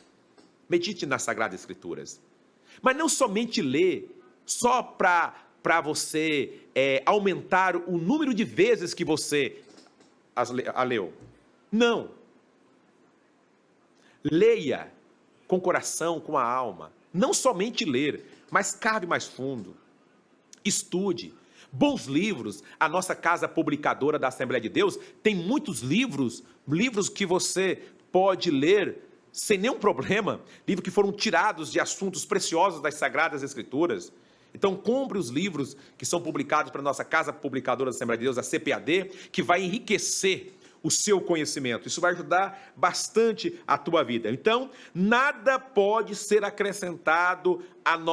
medite nas Sagradas Escrituras. Mas não somente ler, só para você aumentar o número de vezes que você a leu. Não. Leia com o coração, com a alma. Não somente ler, mas cave mais fundo. Estude. Bons livros, a nossa casa publicadora da Assembleia de Deus tem muitos livros que você pode ler sem nenhum problema, livros que foram tirados de assuntos preciosos das Sagradas Escrituras. Então, compre os livros que são publicados para a nossa casa publicadora da Assembleia de Deus, a CPAD, que vai enriquecer o seu conhecimento. Isso vai ajudar bastante a tua vida. Então, nada pode ser acrescentado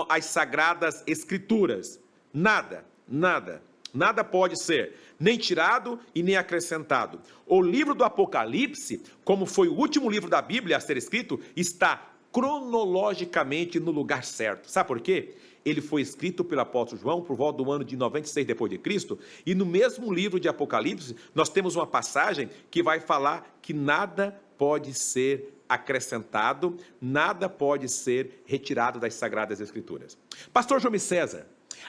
às Sagradas Escrituras. Nada pode ser nem tirado e nem acrescentado. O livro do Apocalipse, como foi o último livro da Bíblia a ser escrito, está cronologicamente no lugar certo. Sabe por quê? ele foi escrito pelo apóstolo João por volta do ano de 96 depois de Cristo, e no mesmo livro de Apocalipse, nós temos uma passagem que vai falar que nada pode ser acrescentado, nada pode ser retirado das Sagradas Escrituras. Pastor Jomem César,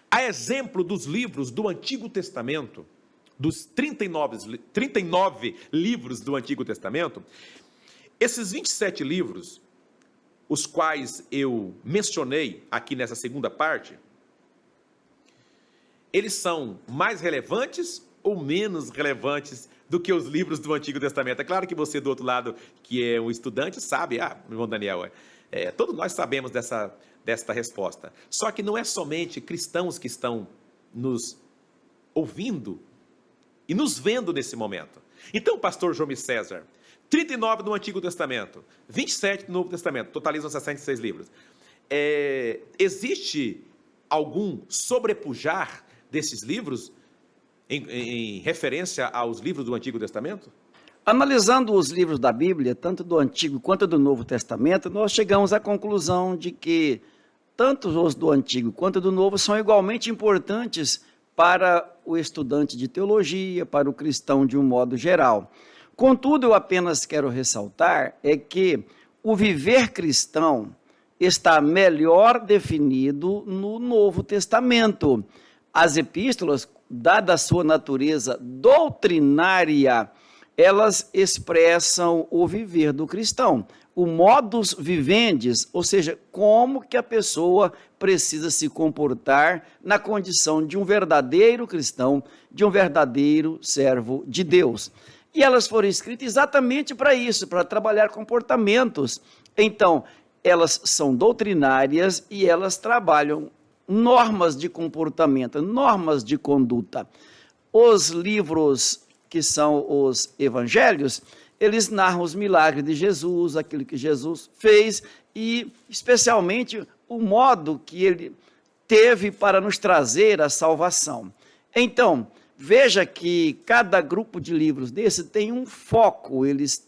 a exemplo dos livros do Antigo Testamento, dos 39 livros do Antigo Testamento, esses 27 livros, os quais eu mencionei aqui nessa segunda parte, eles são mais relevantes ou menos relevantes do que os livros do Antigo Testamento? É claro que você do outro lado, que é um estudante, sabe, meu irmão Daniel, todos nós sabemos desta resposta. Só que não é somente cristãos que estão nos ouvindo e nos vendo nesse momento. Então, pastor Jomem César, 39 do Antigo Testamento, 27 do Novo Testamento, totalizam 66 livros. Existe algum sobrepujar desses livros em referência aos livros do Antigo Testamento? Analisando os livros da Bíblia, tanto do Antigo quanto do Novo Testamento, nós chegamos à conclusão de que tanto os do Antigo quanto do Novo são igualmente importantes para o estudante de teologia, para o cristão de um modo geral. Contudo, eu apenas quero ressaltar que o viver cristão está melhor definido no Novo Testamento. As epístolas, dada a sua natureza doutrinária, elas expressam o viver do cristão, o modus vivendi, ou seja, como que a pessoa precisa se comportar na condição de um verdadeiro cristão, de um verdadeiro servo de Deus. E elas foram escritas exatamente para isso, para trabalhar comportamentos. Então, elas são doutrinárias e elas trabalham normas de comportamento, normas de conduta. Os livros que são os evangelhos, eles narram os milagres de Jesus, aquilo que Jesus fez e, especialmente, o modo que ele teve para nos trazer a salvação. Então, veja que cada grupo de livros desse tem um foco, eles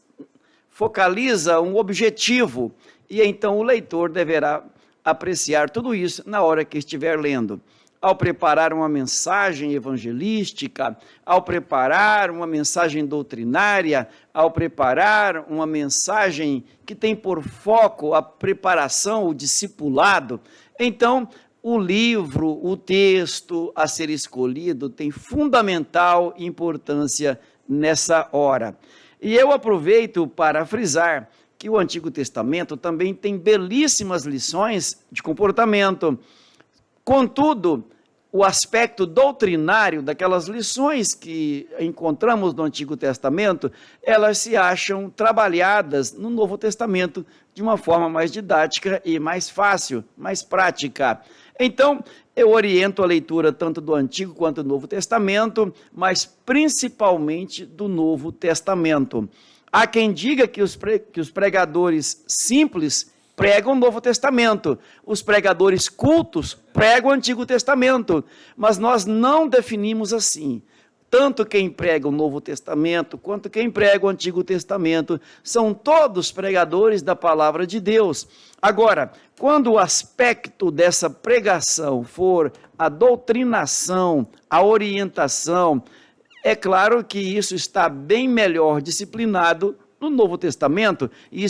focalizam um objetivo e então o leitor deverá apreciar tudo isso na hora que estiver lendo. Ao preparar uma mensagem evangelística, ao preparar uma mensagem doutrinária, ao preparar uma mensagem que tem por foco a preparação, o discipulado, então o livro, o texto a ser escolhido tem fundamental importância nessa hora. E eu aproveito para frisar que o Antigo Testamento também tem belíssimas lições de comportamento. Contudo, o aspecto doutrinário daquelas lições que encontramos no Antigo Testamento, elas se acham trabalhadas no Novo Testamento de uma forma mais didática e mais fácil, mais prática. Então, eu oriento a leitura tanto do Antigo quanto do Novo Testamento, mas principalmente do Novo Testamento. Há quem diga que os pregadores simples pregam o Novo Testamento, os pregadores cultos pregam o Antigo Testamento, mas nós não definimos assim. Tanto quem prega o Novo Testamento, quanto quem prega o Antigo Testamento, são todos pregadores da palavra de Deus. Agora, quando o aspecto dessa pregação for a doutrinação, a orientação, é claro que isso está bem melhor disciplinado no Novo Testamento, e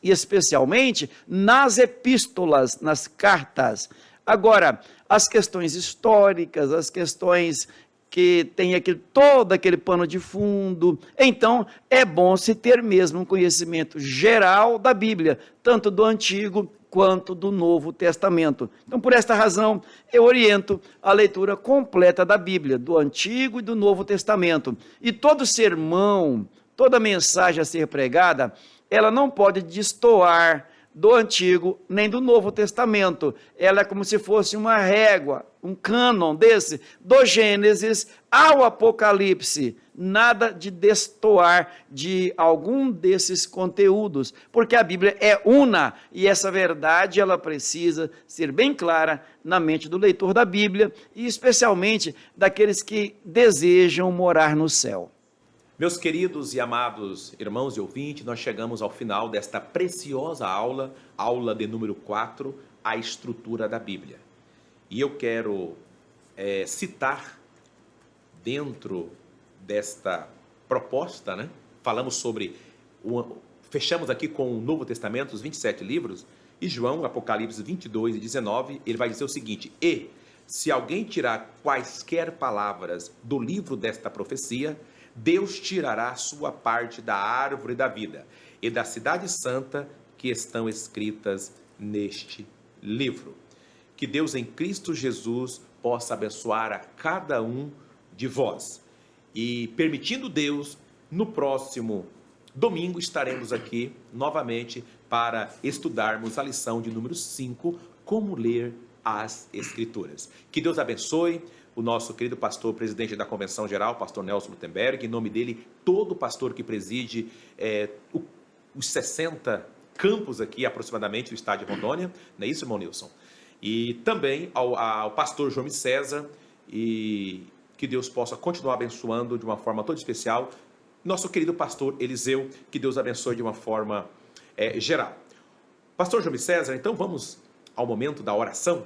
especialmente nas epístolas, nas cartas. Agora, as questões históricas, as questões que tem todo aquele pano de fundo, então é bom se ter mesmo um conhecimento geral da Bíblia, tanto do Antigo quanto do Novo Testamento. Então, por esta razão, eu oriento a leitura completa da Bíblia, do Antigo e do Novo Testamento. E todo sermão, toda mensagem a ser pregada, ela não pode destoar do Antigo nem do Novo Testamento. Ela é como se fosse uma régua, um cânon desse, do Gênesis ao Apocalipse. Nada de destoar de algum desses conteúdos, porque a Bíblia é una e essa verdade ela precisa ser bem clara na mente do leitor da Bíblia e especialmente daqueles que desejam morar no céu. Meus queridos e amados irmãos e ouvintes, nós chegamos ao final desta preciosa aula de número 4, a estrutura da Bíblia. E eu quero citar dentro desta proposta, né? Falamos sobre, fechamos aqui com o Novo Testamento, os 27 livros, e João, Apocalipse 22 e 19, ele vai dizer o seguinte: e se alguém tirar quaisquer palavras do livro desta profecia, Deus tirará sua parte da árvore da vida e da cidade santa que estão escritas neste livro. Que Deus em Cristo Jesus possa abençoar a cada um de vós. E permitindo Deus, no próximo domingo estaremos aqui novamente para estudarmos a lição de número 5, como ler as Escrituras. Que Deus abençoe o nosso querido pastor, presidente da Convenção Geral, pastor Nelson Lutemberg, em nome dele, todo pastor que preside os 60 campos aqui, aproximadamente, do estado de Rondônia, não é isso, irmão Nilson? E também ao pastor João César, e que Deus possa continuar abençoando de uma forma toda especial nosso querido pastor Eliseu, que Deus abençoe de uma forma geral. Pastor João César, então vamos ao momento da oração.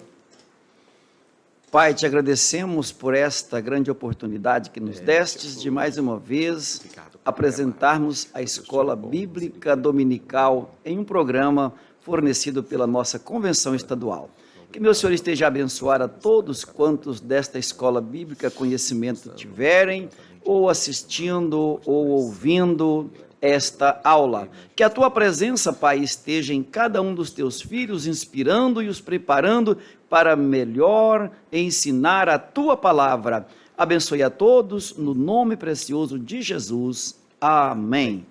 Pai, te agradecemos por esta grande oportunidade que nos destes de mais uma vez apresentarmos a Escola Bíblica Dominical em um programa fornecido pela nossa Convenção Estadual. Que meu Senhor esteja a abençoar a todos quantos desta Escola Bíblica conhecimento tiverem, ou assistindo, ou ouvindo esta aula. Que a tua presença, Pai, esteja em cada um dos teus filhos, inspirando e os preparando para melhor ensinar a tua palavra. Abençoe a todos, no nome precioso de Jesus. Amém.